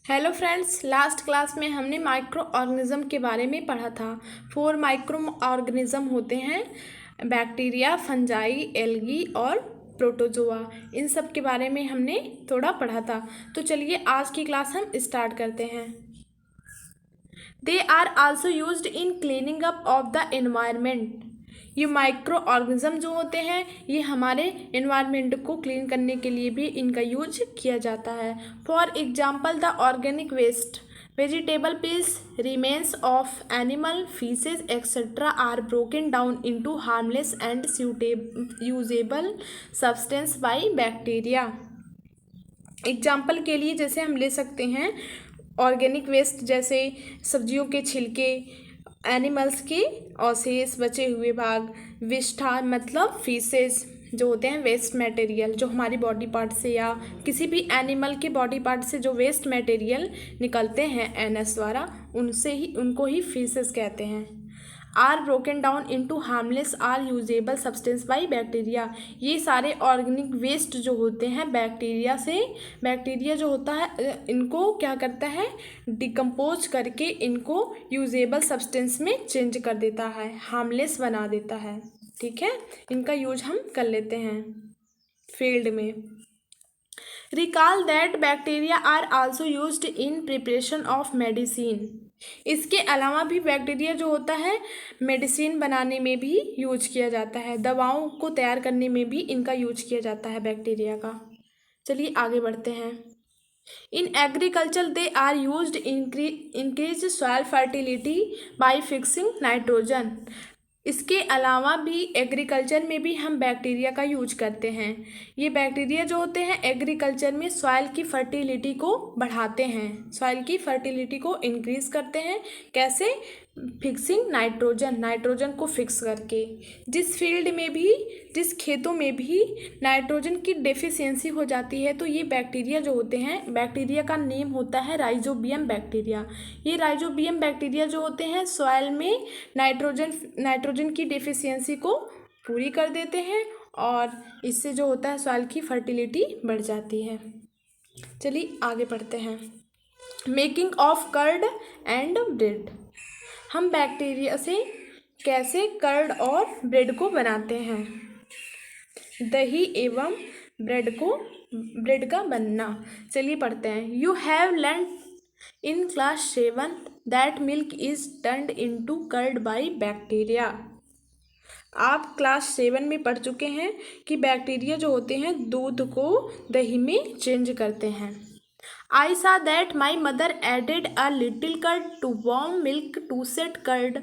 Hello friends, last class में हमने micro organism के बारे में पढ़ा था। 4 माइक्रो ऑर्गेनिज्म होते हैं, बैक्टीरिया, फंजाई, एल्गी और प्रोटोजोआ। इन सब के बारे में हमने थोड़ा पढ़ा था। तो चलिए आज की क्लास हम स्टार्ट करते हैं। They are also used in cleaning up of the environment. ये माइक्रो ऑर्गेनिज्म जो होते हैं ये हमारे एनवायरनमेंट को क्लीन करने के लिए भी इनका यूज किया जाता है। For example the organic waste, vegetable peels, remains of animal faeces etcetera are broken down into harmless and usable substance by bacteria. Example के लिए जैसे हम ले सकते हैं ऑर्गेनिक वेस्ट, जैसे सब्जियों के छिलके, एनिमल्स के अवशेष, बचे हुए भाग, विष्ठा मतलब फीसेस जो होते हैं वेस्ट मटेरियल, जो हमारी बॉडी पार्ट से या किसी भी एनिमल के बॉडी पार्ट से जो वेस्ट मटेरियल निकलते हैं एनएस द्वारा, उनको ही फीसेस कहते हैं। Are broken down into harmless are usable substance by bacteria. ये सारे ऑर्गेनिक वेस्ट जो होते हैं बैक्टीरिया जो होता है इनको क्या करता है, डिकम्पोज करके इनको यूजेबल सब्सटेंस में चेंज कर देता है, हार्मलेस बना देता है। ठीक है, इनका यूज हम कर लेते हैं फील्ड में। Recall that bacteria are also used in preparation of medicine. इसके अलावा भी बैक्टीरिया जो होता है मेडिसिन बनाने में भी यूज किया जाता है, दवाओं को तैयार करने में भी इनका यूज किया जाता है बैक्टीरिया का। चलिए आगे बढ़ते हैं। In agriculture they are used increase soil fertility by fixing nitrogen. इसके अलावा भी एग्रीकल्चर में भी हम बैक्टीरिया का यूज करते हैं। ये बैक्टीरिया जो होते हैं एग्रीकल्चर में सॉइल की फर्टिलिटी को बढ़ाते हैं, सॉइल की फर्टिलिटी को इंक्रीज करते हैं। कैसे? फिक्सिंग नाइट्रोजन को फिक्स करके। जिस फील्ड में भी, जिस खेतों में भी नाइट्रोजन की डेफिशिएंसी हो जाती है तो ये बैक्टीरिया जो होते हैं, बैक्टीरिया का नेम होता है राइजोबियम बैक्टीरिया। ये राइजोबियम बैक्टीरिया जो होते हैं सॉइल में नाइट्रोजन की डेफिशिएंसी को पूरी कर देते हैं और इससे जो होता है सॉइल की फर्टिलिटी बढ़ जाती है। चलिए आगे बढ़ते हैं। Making of curd and bread. हम बैक्टीरिया से कैसे कर्ड और ब्रेड को बनाते हैं। दही एवं ब्रेड का बनना। चलिए पढ़ते हैं। You have learn in class 7 that milk is turned into curd by bacteria. आप क्लास 7 में पढ़ चुके हैं कि बैक्टीरिया जो होते हैं दूध को दही में चेंज करते हैं। I saw that my mother added a little curd to warm milk to set curd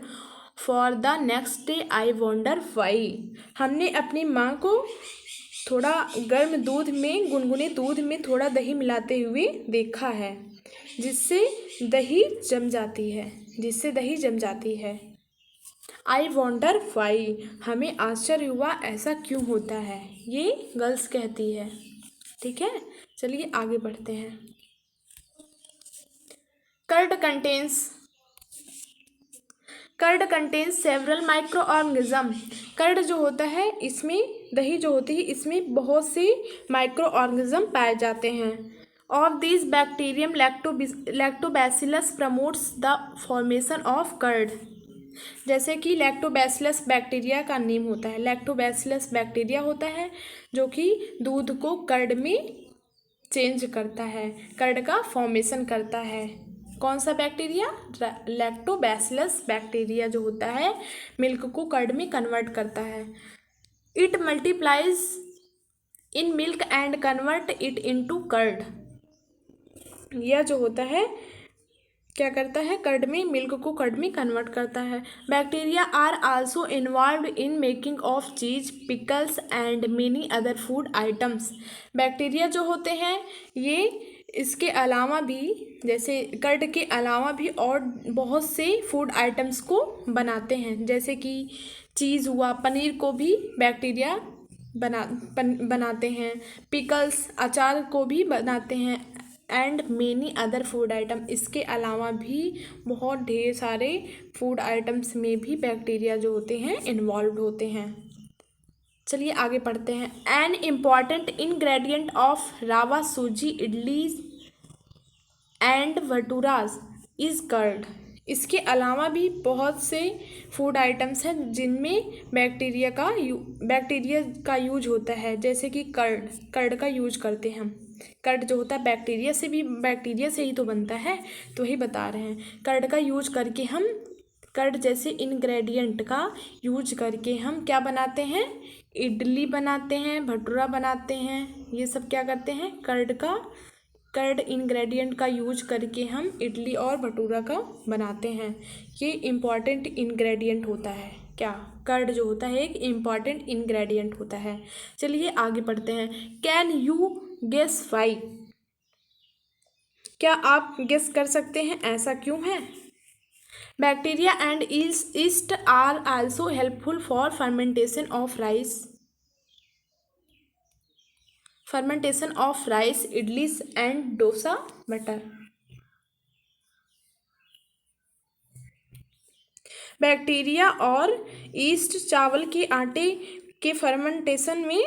for the next day. I wonder why. हमने अपनी माँ को थोड़ा गर्म दूध में, गुनगुने दूध में थोड़ा दही मिलाते हुए देखा है, जिससे दही जम जाती है। I wonder why. हमें आश्चर्य हुआ ऐसा क्यों होता है, ये गर्ल्स कहती है। ठीक है, चलिए आगे बढ़ते हैं। Curd contains several microorganism. Curd जो होता है इसमें, दही जो होती है इसमें बहुत से माइक्रो ऑर्गेनिज्म पाए जाते हैं। Of this bacterium lactobacillus promotes the formation of curd. जैसे कि लैक्टोबैसिलस बैक्टीरिया का नेम होता है, लैक्टोबैसिलस बैक्टीरिया होता है जो कि दूध को कर्ड में चेंज करता है, कर्ड का फॉर्मेशन करता है। कौन सा बैक्टीरिया? लैक्टोबैसिलस बैक्टीरिया जो होता है मिल्क को कर्ड में कन्वर्ट करता है। It multiplies in milk and convert it into curd. यह जो होता है क्या करता है, कर्ड में, मिल्क को कर्ड में कन्वर्ट करता है। Bacteria are also involve in making of cheese, pickles and many other food items. Bacteria जो होते हैं ये इसके अलावा भी, जैसे कर्ड के अलावा भी और बहुत से फूड आइटम्स को बनाते हैं, जैसे कि चीज़ हुआ, पनीर को भी बैक्टीरिया बनाते हैं, पिकल्स अचार को भी बनाते हैं, and many other food item. इसके अलावा भी बहुत ढेर सारे फूड आइटम्स में भी बैक्टीरिया जो होते हैं इन्वॉल्व होते हैं। चलिए आगे पढ़ते हैं। एन इम्पॉर्टेंट इंग्रेडिएंट ऑफ रावा, सूजी, इडली एंड भटूराज इज कर्ड। इसके अलावा भी बहुत से फूड आइटम्स हैं जिनमें बैक्टीरिया का यूज होता है, जैसे कि कर्ड का यूज करते हैं हम। कर्ड जो होता है बैक्टीरिया से ही तो बनता है, तो वही बता रहे हैं। कर्ड का यूज करके हम कर्ड जैसे इंग्रेडिएंट का यूज करके हम क्या बनाते हैं, इडली बनाते हैं, भटूरा बनाते हैं। ये सब क्या करते हैं, कर्ड इंग्रेडिएंट का यूज करके हम इडली और भटूरा का बनाते हैं। ये इम्पॉर्टेंट इंग्रेडिएंट होता है। क्या, कर्ड जो होता है एक इम्पॉर्टेंट इंग्रेडिएंट होता है। चलिए आगे पढ़ते हैं। Can you guess why? क्या आप गेस कर सकते हैं ऐसा क्यों है? Bacteria and yeast are also helpful for fermentation of rice, idlis and dosa batter. Bacteria और ईस्ट चावल के आटे के फर्मेंटेशन में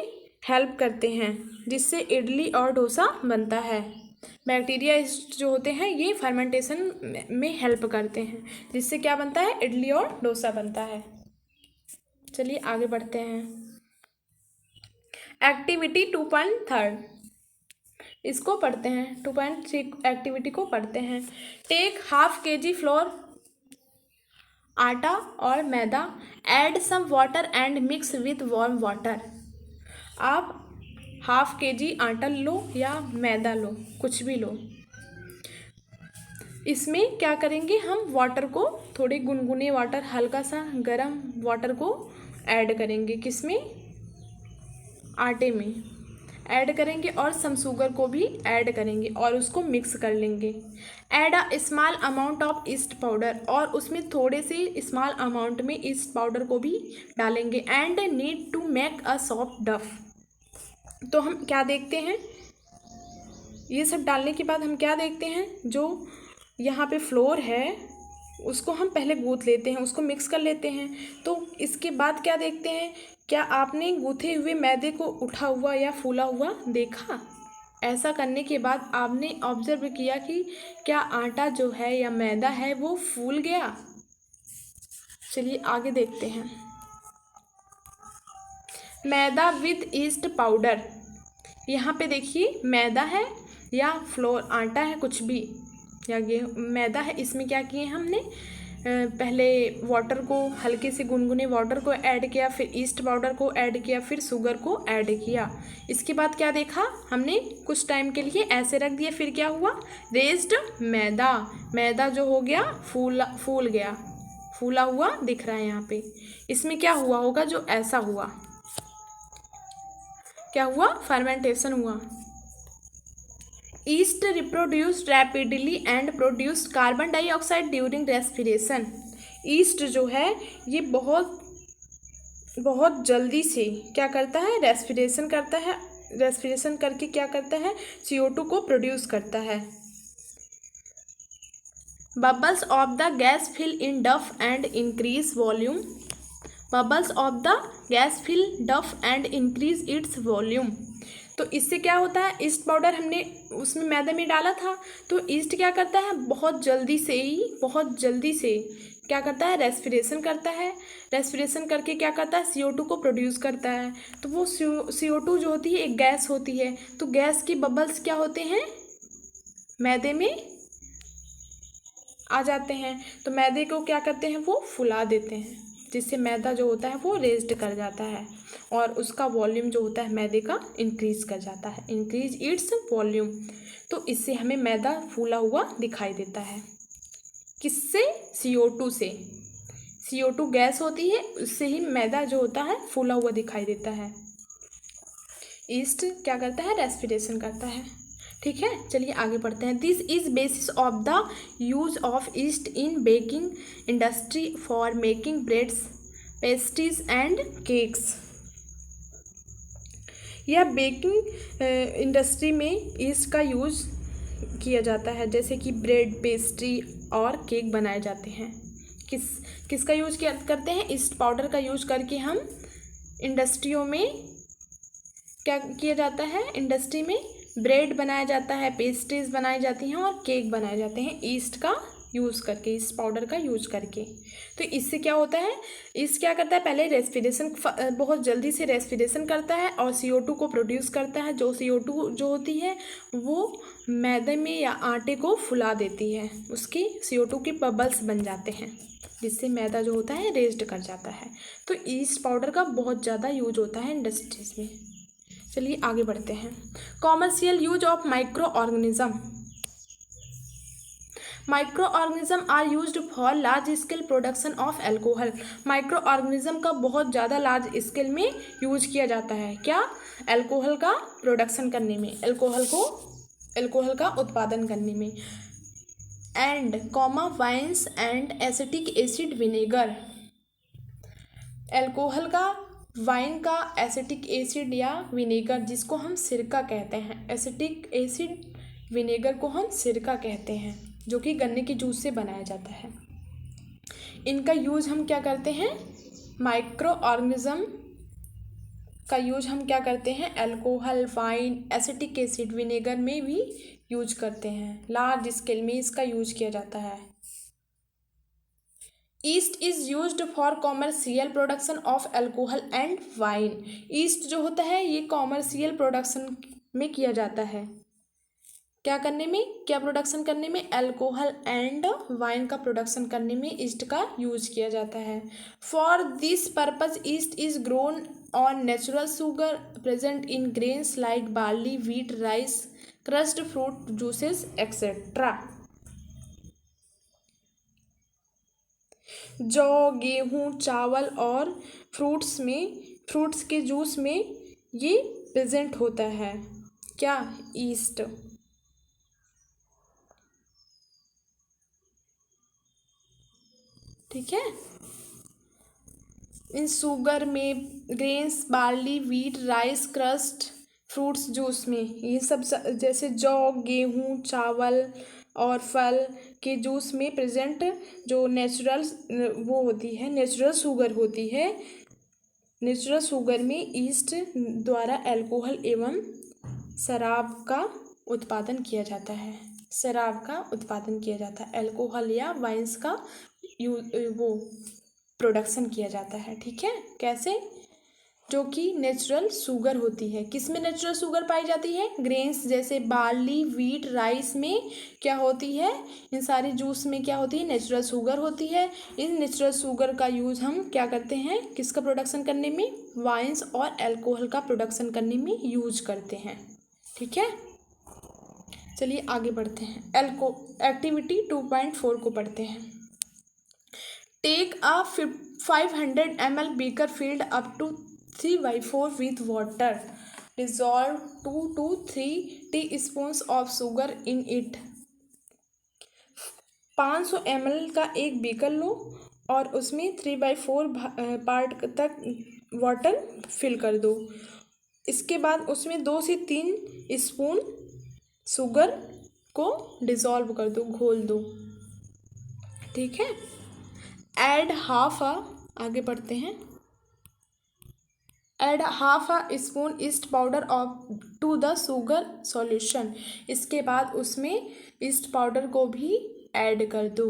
हेल्प करते हैं, जिससे इडली और डोसा बनता है। बैक्टीरिया ईस्ट जो होते हैं ये फर्मेंटेशन में हेल्प करते हैं, जिससे क्या बनता है, इडली और डोसा बनता है। चलिए आगे बढ़ते हैं। एक्टिविटी 2.3 इसको पढ़ते हैं। 2.3 एक्टिविटी को पढ़ते हैं। टेक ½ kg फ्लोर, आटा और मैदा, add some water and mix with warm water. आप ½ kg आटा लो या मैदा लो, कुछ भी लो। इसमें क्या करेंगे हम, वाटर को, थोड़े गुनगुने वाटर, हल्का सा गर्म वाटर को ऐड करेंगे। किसमें, आटे में ऐड करेंगे, और सम शुगर को भी ऐड करेंगे और उसको मिक्स कर लेंगे। Add a small amount of yeast powder, और उसमें थोड़े से स्मॉल अमाउंट में ईस्ट पाउडर को भी डालेंगे। And need to make a soft dough. तो हम क्या देखते हैं, ये सब डालने के बाद हम क्या देखते हैं, जो यहाँ पे फ्लोर है उसको हम पहले गूँथ लेते हैं, उसको मिक्स कर लेते हैं। तो इसके बाद क्या देखते हैं, क्या आपने गूँथे हुए मैदे को उठा हुआ या फूला हुआ देखा? ऐसा करने के बाद आपने ऑब्जर्व किया कि क्या आटा जो है या मैदा है वो फूल गया? चलिए आगे देखते हैं। मैदा विथ ईस्ट पाउडर, यहाँ पे देखिए मैदा है या फ्लोर, आटा है, कुछ भी, या मैदा है। इसमें क्या किए हमने, पहले वाटर को, हल्के से गुनगुने वाटर को ऐड किया, फिर ईस्ट पाउडर को ऐड किया, फिर शुगर को ऐड किया। इसके बाद क्या देखा हमने, कुछ टाइम के लिए ऐसे रख दिया, फिर क्या हुआ, रेज्ड मैदा जो हो गया फूल गया, फूला हुआ दिख रहा है यहाँ पे। इसमें क्या हुआ होगा, जो ऐसा हुआ, क्या हुआ, फर्मेंटेशन हुआ। East reproduced rapidly and produced carbon dioxide during respiration. East जो है ये बहुत जल्दी से क्या करता है, रेस्पिरेशन करता है। रेस्पिरेशन करके क्या करता है, CO2 को प्रोड्यूस करता है। Bubbles of the gas fill in dough and increase volume. Bubbles of the gas fill dough and increase its volume. तो इससे क्या होता है, ईस्ट पाउडर हमने उसमें मैदे में डाला था, तो ईस्ट क्या करता है, बहुत जल्दी से क्या करता है, रेस्पिरेशन करता है। रेस्पिरेशन करके क्या करता है, CO2 को प्रोड्यूस करता है। तो वो CO2 जो होती है एक गैस होती है, तो गैस की बबल्स क्या होते हैं, मैदे में आ जाते हैं। तो मैदे को क्या करते हैं, वो फुला देते हैं, जिससे मैदा जो होता है वो रेज्ड कर जाता है, और उसका वॉल्यूम जो होता है मैदे का इंक्रीज कर जाता है, इंक्रीज इट्स वॉल्यूम। तो इससे हमें मैदा फूला हुआ दिखाई देता है। किससे, CO2 से। CO2 गैस होती है, उससे ही मैदा जो होता है फूला हुआ दिखाई देता है। ईस्ट क्या करता है, रेस्पिरेशन करता है। ठीक है, चलिए आगे पढ़ते हैं। This is basis of the use of east in baking industry for making breads, pastries and cakes. यह बेकिंग इंडस्ट्री में ईस्ट का यूज किया जाता है, जैसे कि ब्रेड, पेस्ट्री और केक बनाए जाते हैं। किसका यूज करते हैं, ईस्ट पाउडर का यूज करके हम इंडस्ट्रियों में क्या किया जाता है, इंडस्ट्री में ब्रेड बनाया जाता है, पेस्ट्रीज बनाई जाती हैं और केक बनाए जाते हैं ईस्ट का यूज़ करके, ईस्ट पाउडर का यूज करके। तो इससे क्या होता है, ईस्ट क्या करता है, पहले रेस्पिरेशन बहुत जल्दी से रेस्पिरेशन करता है और CO2 को प्रोड्यूस करता है। जो CO2 जो होती है वो मैदे में या आटे को फुला देती है, उसकी CO2 के बबल्स बन जाते हैं, जिससे मैदा जो होता है रेज्ड कर जाता है। तो ईस्ट पाउडर का बहुत ज़्यादा यूज होता है इंडस्ट्रीज में। चलिए आगे बढ़ते हैं। Commercial use of microorganism. Microorganism are used for large scale production of alcohol. Microorganism का बहुत ज़्यादा लार्ज स्केल में यूज किया जाता है, क्या, एल्कोहल का प्रोडक्शन करने में, एल्कोहल का उत्पादन करने में। And wines and acetic acid vinegar. Alcohol का, वाइन का, एसिटिक एसिड या विनेगर जिसको हम सिरका कहते हैं, एसिटिक एसिड विनेगर को हम सिरका कहते हैं, जो कि गन्ने के जूस से बनाया जाता है। इनका यूज़ हम क्या करते हैं, माइक्रो ऑर्गेनिज्म का यूज हम क्या करते हैं, alcohol, wine, acetic acid, vinegar में भी यूज करते हैं। लार्ज स्केल में इसका यूज किया जाता है। East is used for commercial production of alcohol and wine. East जो होता है ये कॉमर्शियल प्रोडक्शन में किया जाता है, क्या करने में, क्या प्रोडक्शन करने में, अल्कोहल एंड वाइन का प्रोडक्शन करने में ईस्ट का यूज किया जाता है। For this purpose east is grown on natural sugar present in grains like barley, wheat, rice, crossed fruit juices etcetera. जौ, गेहूँ, चावल और फ्रूट्स के जूस में ये प्रेजेंट होता है, क्या, ईस्ट। ठीक है, इन शुगर में, grains, barley, wheat, rice, crust fruits juice में, ये सब जैसे जौ, गेहूँ, चावल और फल के जूस में प्रेजेंट जो नेचुरल वो होती है, नेचुरल शुगर होती है, नेचुरल शुगर में ईस्ट द्वारा अल्कोहल एवं शराब का उत्पादन किया जाता है, शराब का उत्पादन किया जाता है, अल्कोहल या वाइन्स का वो प्रोडक्शन किया जाता है। ठीक है, कैसे, जो कि नेचुरल शुगर होती है। किस में नेचुरल शुगर पाई जाती है, ग्रेन्स जैसे बार्ली, व्हीट, राइस में क्या होती है, इन सारे जूस में क्या होती है, नेचुरल शुगर होती है। इन नेचुरल शुगर का यूज़ हम क्या करते हैं, किसका प्रोडक्शन करने में, वाइन्स और अल्कोहल का प्रोडक्शन करने में यूज करते हैं। ठीक है, चलिए आगे बढ़ते हैं। एक्टिविटी 2.4 को पढ़ते हैं। Take a 500 ml beaker filled up to 3/4 with water. Dissolve 2 to 3 teaspoons of sugar in it. 500 ml का एक बीकर लो और उसमें 3/4 पार्ट तक वाटर फिल कर दो। इसके बाद उसमें 2 से 3 स्पून शुगर को डिज़ोल्व कर दो, घोल दो। ठीक है, एड आगे बढ़ते हैं। Add half a spoon yeast powder of to the sugar solution. इसके बाद उसमें ईस्ट पाउडर को भी ऐड कर दो,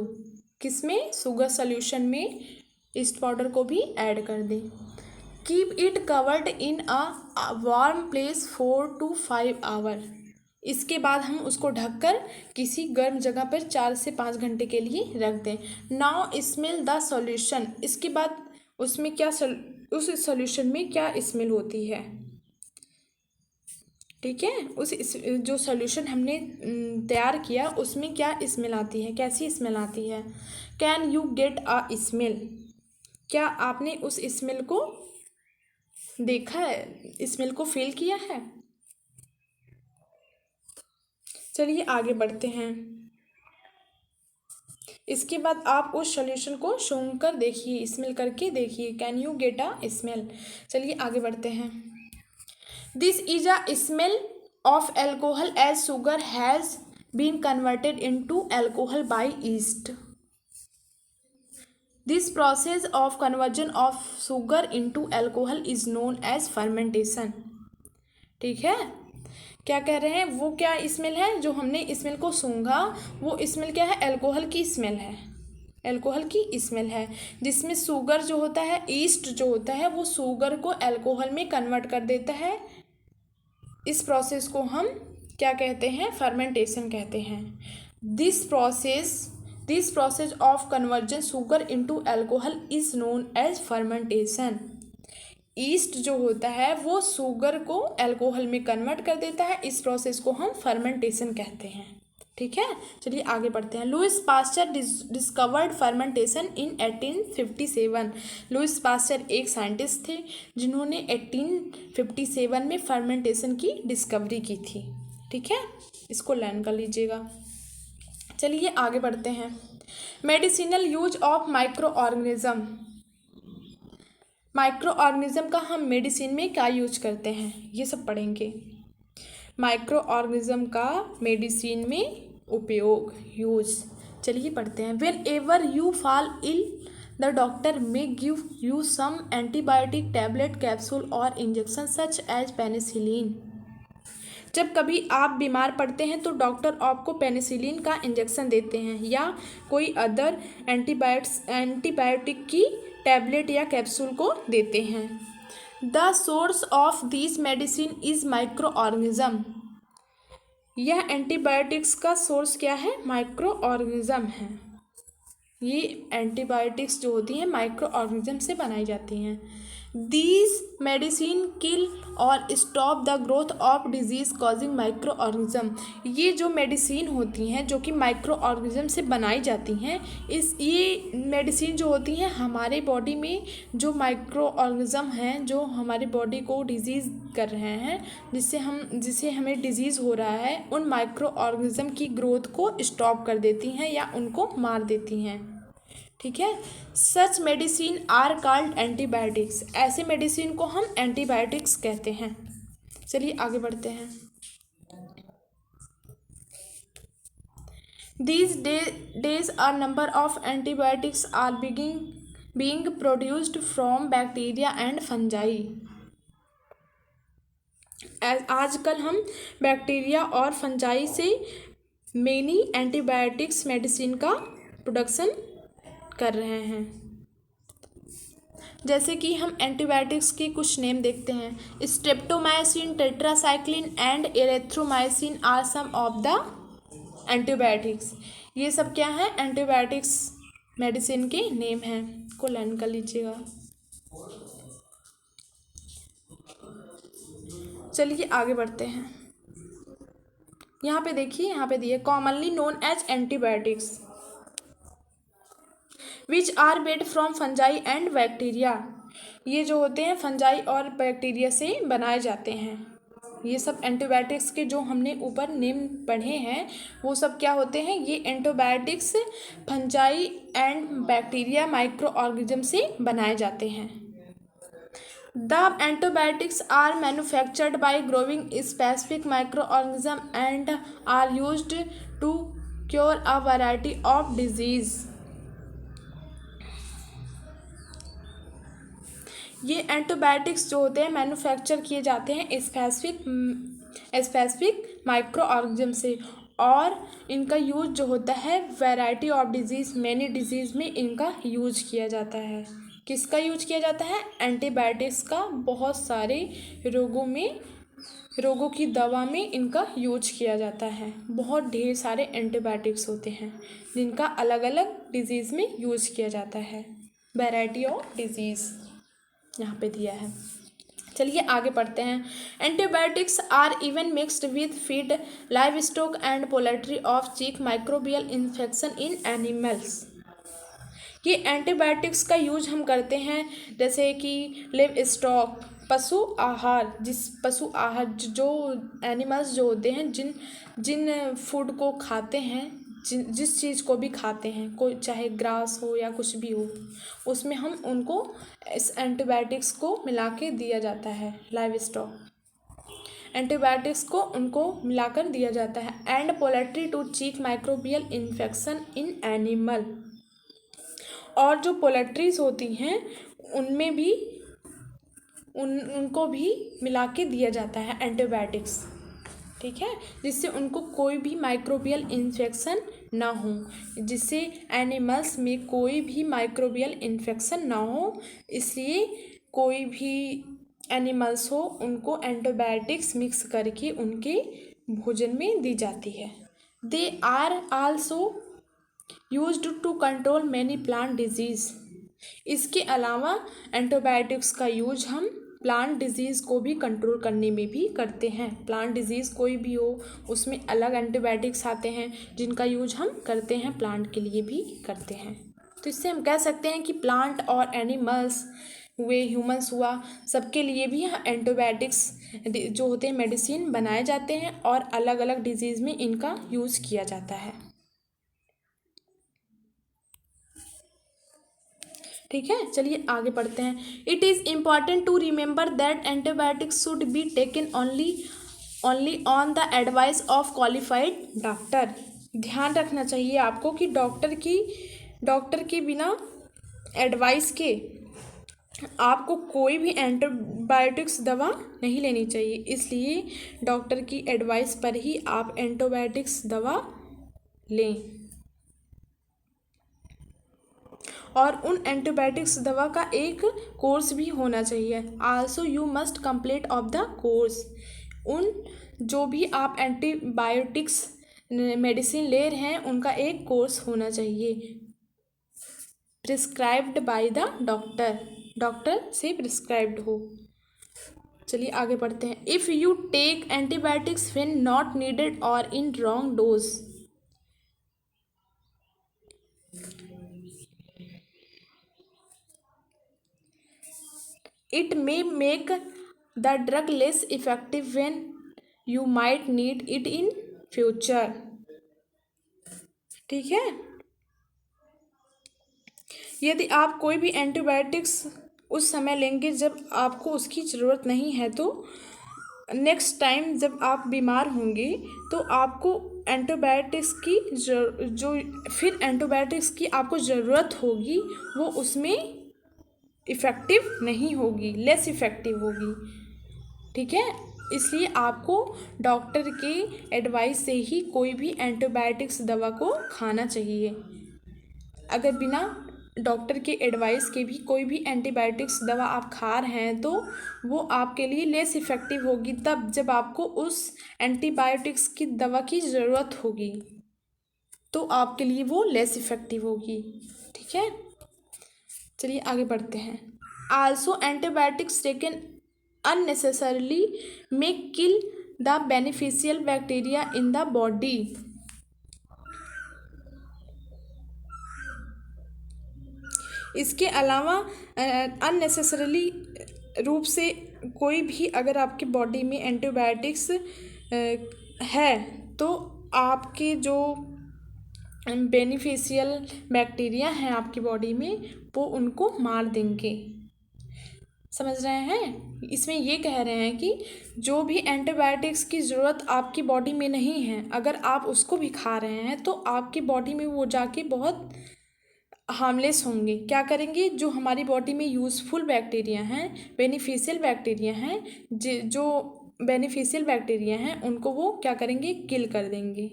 किसमें, शुगर सॉल्यूशन में ईस्ट पाउडर को भी ऐड कर दें। Keep it covered in a warm place 4 to 5 hour. इसके बाद हम उसको ढककर किसी गर्म जगह पर 4 से 5 घंटे के लिए रख दें। Now smell the solution. इसके बाद उसमें क्या उस सॉल्यूशन में क्या स्मेल होती है। ठीक है, उस जो सॉल्यूशन हमने तैयार किया उसमें क्या स्मेल आती है, कैसी स्मेल आती है। Can you get a smell. क्या आपने उस स्मेल को देखा है, स्मेल को फील किया है। चलिए आगे बढ़ते हैं। इसके बाद आप उस सॉल्यूशन को सूंघ कर देखिए, स्मेल करके देखिए, can you get a smell. चलिए आगे बढ़ते हैं। This is a smell of alcohol as sugar has been converted into alcohol by yeast. This process of conversion of sugar into alcohol is known as fermentation. ठीक है, क्या कह रहे हैं, वो क्या स्मेल है, जो हमने स्मेल को सूंघा वो स्मेल क्या है, अल्कोहल की स्मेल है, अल्कोहल की स्मेल है, जिसमें शुगर जो होता है, ईस्ट जो होता है वो शुगर को अल्कोहल में कन्वर्ट कर देता है। इस प्रोसेस को हम क्या कहते हैं, फर्मेंटेशन कहते हैं। This process of conversion sugar into alcohol is known as fermentation. Yeast जो होता है वो शुगर को अल्कोहल में कन्वर्ट कर देता है, इस प्रोसेस को हम फर्मेंटेशन कहते हैं। ठीक है, चलिए आगे बढ़ते हैं। लुईस पास्चर डिस्कवर्ड फर्मेंटेशन इन 1857। लुईस पास्चर एक साइंटिस्ट थे जिन्होंने 1857 में फर्मेंटेशन की डिस्कवरी की थी। ठीक है, इसको लर्न कर लीजिएगा। चलिए आगे बढ़ते हैं। Medicinal use of microorganism. Microorganism का हम मेडिसिन में क्या यूज करते हैं, ये सब पढ़ेंगे। माइक्रो ऑर्गेनिज्म का मेडिसिन में उपयोग, यूज, चलिए पढ़ते हैं। Whenever you fall ill the doctor may give you some antibiotic tablet, capsule और इंजेक्शन सच एज पेनिसिलिन। जब कभी आप बीमार पड़ते हैं तो डॉक्टर आपको पेनिसिलिन का इंजेक्शन देते हैं या कोई अदर एंटीबायोटिक की टैबलेट या कैप्सूल को देते हैं। The source of this medicine is micro organism. यह एंटीबायोटिक्स का सोर्स क्या है, माइक्रो ऑर्गेनिज्म है। ये एंटीबायोटिक्स जो होती हैं माइक्रो ऑर्गेनिज्म से बनाई जाती हैं। दीज मेडिसिन किल और stop the growth of disease causing micro organism. ये जो मेडिसिन होती हैं जो कि माइक्रो ऑर्गेनिज्म से बनाई जाती हैं, ये मेडिसिन जो होती हैं हमारे बॉडी में जो माइक्रो ऑर्गेनिज्म हैं जो हमारी बॉडी को डिजीज़ कर रहे हैं, जिससे हमें डिजीज़ हो रहा है, उन माइक्रो ऑर्गेनिज्म की ग्रोथ को स्टॉप कर देती हैं या उनको मार देती हैं। ठीक है, सच मेडिसिन आर कॉल्ड एंटीबायोटिक्स। ऐसे मेडिसिन को हम एंटीबायोटिक्स कहते हैं। चलिए आगे बढ़ते हैं। These days a number of antibiotics are being produced from bacteria and fungi. आजकल हम बैक्टीरिया और फंजाई से मेनी एंटीबायोटिक्स मेडिसिन का प्रोडक्शन कर रहे हैं। जैसे कि हम एंटीबायोटिक्स की कुछ नेम देखते हैं। Streptomycin, tetracycline and erythromycin are some of the antibiotics. ये सब क्या है, एंटीबायोटिक्स मेडिसिन के नेम हैं, को लर्न कर लीजिएगा। चलिए आगे बढ़ते हैं। यहाँ पे देखिए, यहाँ पे दिए commonly known as antibiotics which are made from fungi and bacteria. ये जो होते हैं फंजाई और बैक्टीरिया से बनाए जाते हैं। ये सब एंटीबायोटिक्स के जो हमने ऊपर नेम पढ़े हैं वो सब क्या होते हैं, ये antibiotics fungi and bacteria micro organism से बनाए जाते हैं। The antibiotics are manufactured by growing specific microorganisms and are used to cure a variety of disease. ये एंटीबायोटिक्स जो होते हैं मैन्युफैक्चर किए जाते हैं स्पेसिफिक माइक्रो ऑर्गेनिज्म से, और इनका यूज जो होता है variety of disease, many disease में इनका यूज किया जाता है। किसका यूज किया जाता है, एंटीबायोटिक्स का बहुत सारे रोगों की दवा में इनका यूज किया जाता है। बहुत ढेर सारे एंटीबायोटिक्स होते हैं जिनका अलग अलग डिजीज़ में यूज किया जाता है। वैरायटी ऑफ डिजीज़ यहाँ पे दिया है। चलिए आगे पढ़ते हैं। Antibiotics are even mixed with feed, livestock and poultry of check microbial infection in animals. ये एंटीबायोटिक्स का यूज हम करते हैं जैसे कि लिव स्टॉक, पशु आहार, जो एनिमल्स जो होते हैं जिन फूड को खाते हैं, जिस चीज़ को भी खाते हैं, कोई चाहे ग्रास हो या कुछ भी हो, उसमें हम उनको इस एंटीबायोटिक्स को मिला के दिया जाता है। लाइव स्टॉक एंटीबायोटिक्स को उनको मिलाकर दिया जाता है। And poultry to check microbial infection in animal, और जो पोल्ट्रीज होती हैं उनमें भी उनको भी मिला के दिया जाता है एंटीबायोटिक्स। ठीक है, जिससे उनको कोई भी माइक्रोबियल इन्फेक्शन ना हो, जिससे एनिमल्स में कोई भी माइक्रोबियल इन्फेक्शन ना हो। इसलिए कोई भी एनिमल्स हो उनको एंटीबायोटिक्स मिक्स करके उनके भोजन में दी जाती है। They are also used to control many plant diseases. इसके अलावा एंटीबायोटिक्स का यूज हम प्लांट डिजीज़ को भी कंट्रोल करने में भी करते हैं। प्लांट डिजीज़ कोई भी हो उसमें अलग एंटीबायोटिक्स आते हैं जिनका यूज हम करते हैं, प्लांट के लिए भी करते हैं। तो इससे हम कह सकते हैं कि प्लांट और एनिमल्स हुए, ह्यूमंस हुआ, सबके लिए भी एंटीबायोटिक्स जो होते हैं मेडिसिन बनाए जाते हैं और अलग अलग डिजीज़ में इनका यूज़ किया जाता है। ठीक है, चलिए आगे पढ़ते हैं। It is important to remember that antibiotics should be taken only on the advice of qualified doctor. ध्यान रखना चाहिए आपको कि डॉक्टर के बिना एडवाइस के आपको कोई भी एंटीबायोटिक्स दवा नहीं लेनी चाहिए। इसलिए डॉक्टर की एडवाइस पर ही आप एंटीबायोटिक्स दवा लें और उन एंटीबायोटिक्स दवा का एक कोर्स भी होना चाहिए। Also you must complete of the course. उन जो भी आप एंटीबायोटिक्स मेडिसिन ले रहे हैं उनका एक कोर्स होना चाहिए, प्रिस्क्राइब्ड बाय द डॉक्टर से प्रिस्क्राइब्ड हो। चलिए आगे पढ़ते हैं। If you take antibiotics when not needed और in wrong dose, it may make the drug less effective when you might need it in future। ठीक है, यदि आप कोई भी एंटीबायोटिक्स उस समय लेंगे जब आपको उसकी ज़रूरत नहीं है, तो नेक्स्ट टाइम जब आप बीमार होंगे तो आपको एंटीबायोटिक्स की फिर एंटीबायोटिक्स की आपको ज़रूरत होगी, वो उसमें इफ़ेक्टिव नहीं होगी, लेस इफ़ेक्टिव होगी। ठीक है, इसलिए आपको डॉक्टर के एडवाइस से ही कोई भी एंटीबायोटिक्स दवा को खाना चाहिए। अगर बिना डॉक्टर के एडवाइस के भी कोई भी एंटीबायोटिक्स दवा आप खा रहे हैं तो वो आपके लिए लेस इफ़ेक्टिव होगी तब जब आपको उस एंटीबायोटिक्स की दवा की ज़रूरत होगी, तो आपके लिए वो लेस इफ़ेक्टिव होगी। ठीक है, चलिए आगे बढ़ते हैं। Also antibiotics taken unnecessarily may kill the beneficial bacteria in the body। इसके अलावा अननेसेसरली रूप से कोई भी अगर आपकी बॉडी में एंटीबायोटिक्स है तो आपके जो बेनिफिशियल बैक्टीरिया हैं आपकी बॉडी में वो उनको मार देंगे। समझ रहे हैं, इसमें ये कह रहे हैं कि जो भी एंटीबायोटिक्स की ज़रूरत आपकी बॉडी में नहीं है, अगर आप उसको भी खा रहे हैं तो आपकी बॉडी में वो जाके बहुत हार्मलेस होंगे। क्या करेंगे, जो हमारी बॉडी में यूज़फुल बैक्टीरिया हैं, बेनिफिशियल बैक्टीरिया हैं, जो बेनिफिशियल बैक्टीरिया हैं उनको वो क्या करेंगे, किल कर देंगे।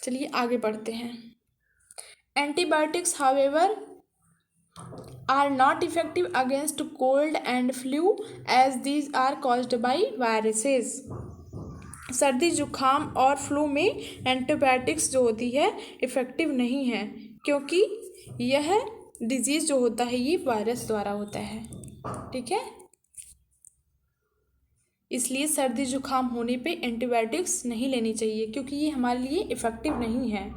चलिए आगे बढ़ते हैं। Antibiotics however are not effective against cold and flu as these are caused by viruses। सर्दी जुखाम और फ्लू में एंटीबायोटिक्स जो होती है इफ़ेक्टिव नहीं है क्योंकि यह डिजीज़ जो होता है ये वायरस द्वारा होता है। ठीक है, इसलिए सर्दी जुखाम होने पे एंटीबायोटिक्स नहीं लेनी चाहिए क्योंकि ये हमारे लिए इफ़ेक्टिव नहीं है।